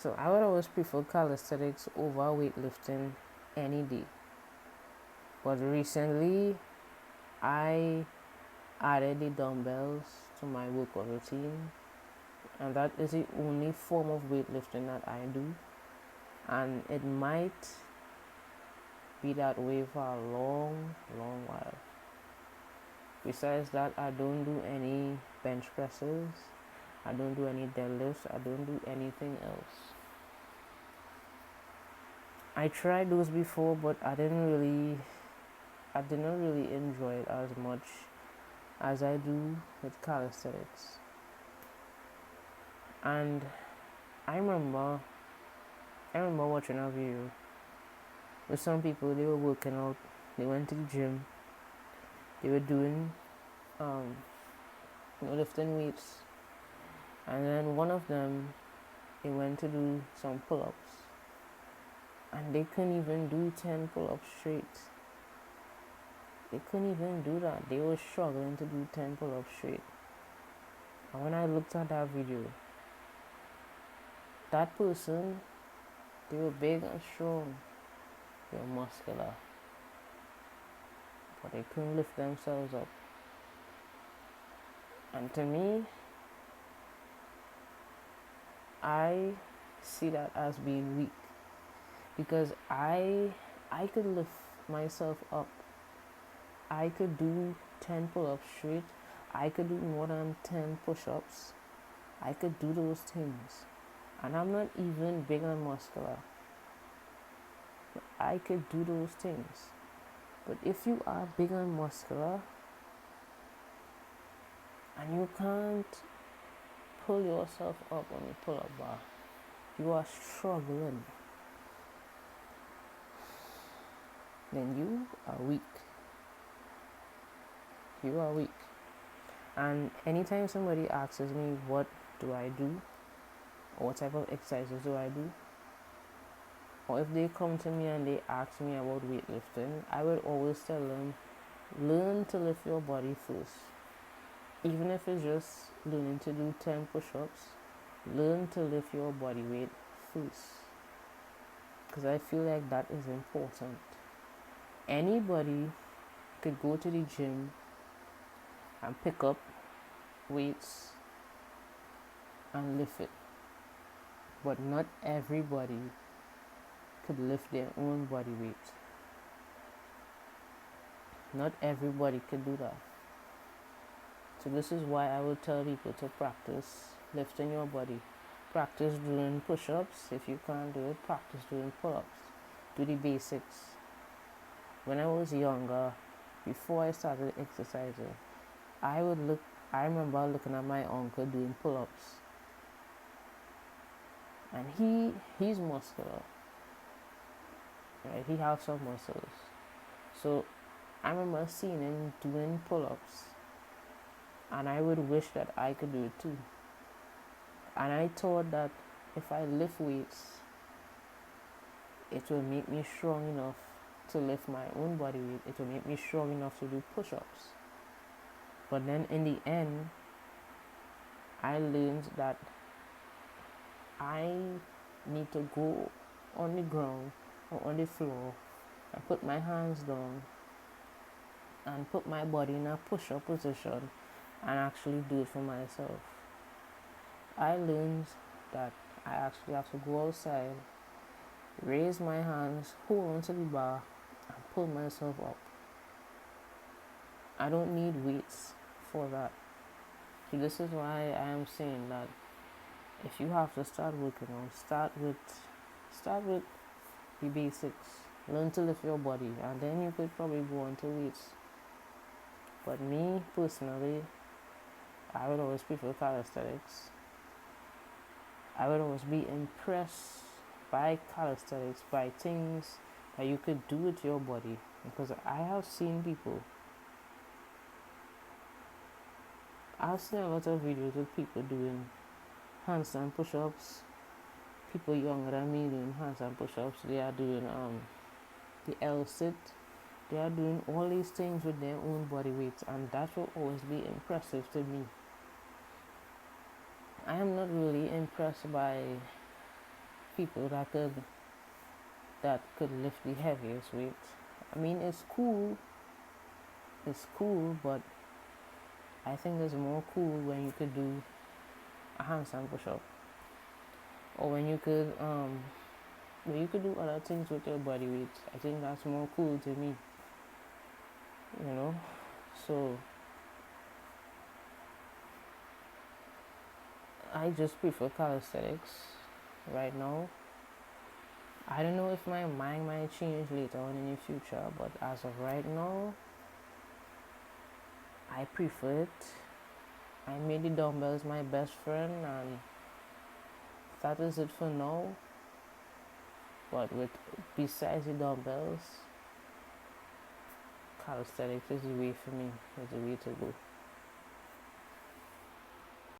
So I would always prefer calisthenics over weightlifting any day. But recently, I added the dumbbells to my workout routine, and that is the only form of weightlifting that I do. And it might be that way for a long, long while. Besides that, I don't do any bench presses, I don't do any deadlifts, I don't do anything else. I tried those before, but I didn't really enjoy it as much as I do with calisthenics. And I remember watching a video with some people. They were working out, they went to the gym, they were doing lifting weights, and then one of them, they went to do some pull-ups, and they couldn't even do 10 pull-ups straight. They couldn't even do that. They were struggling to do 10 pull-ups straight. And when I looked at that video, that person, they were big and strong, they were muscular, but they couldn't lift themselves up. And to me, I see that as being weak, because I could lift myself up. I could do 10 pull-ups straight. I could do more than 10 push-ups. I could do those things. And I'm not even big and muscular. But I could do those things. But if you are big and muscular and you can't pull yourself up on the pull-up bar, you are struggling, then you are weak. You are weak. And anytime somebody asks me what do I do, or what type of exercises do I do, or if they come to me and they ask me about weightlifting, I would always tell them, learn to lift your body first. Even if it's just learning to do 10 push-ups, learn to lift your body weight first. Because I feel like that is important. Anybody could go to the gym and pick up weights and lift it, but not everybody could lift their own body weight. Not everybody could do that. So this is why I would tell people to practice lifting your body. Practice doing push-ups. If you can't do it, practice doing pull-ups. Do the basics. When I was younger, before I started exercising, I remember looking at my uncle doing pull-ups, and he's muscular, right? He has some muscles. So I remember seeing him doing pull-ups, and I would wish that I could do it too. And I thought that if I lift weights, it will make me strong enough to lift my own body weight. It will make me strong enough to do push-ups. But then in the end, I learned that I need to go on the ground or on the floor and put my hands down and put my body in a push-up position and actually do it for myself. I learned that I actually have to go outside, raise my hands, hold onto the bar, and pull myself up. I don't need weights for that. So this is why I am saying that if you have to start working out, start with the basics. Learn to lift your body, and then you could probably go on to weights. But me personally, I would always prefer calisthenics. I would always be impressed by calisthenics, by things that you could do with your body, because I've seen a lot of videos of people doing handstand push-ups. People younger than me doing handstand push-ups. They are doing the L-sit. They are doing all these things with their own body weights, and that will always be impressive to me. I am not really impressed by people that could lift the heaviest weights. I mean, it's cool, but I think it's more cool when you could do a handstand push-up, or when you could do other things with your body weight. I think that's more cool to me, you know. So I just prefer calisthenics right now. I don't know if my mind might change later on in the future, but as of right now, I prefer it. I made the dumbbells my best friend, and that is it for now. But besides the dumbbells, calisthenics is the way for me. It's the way to go.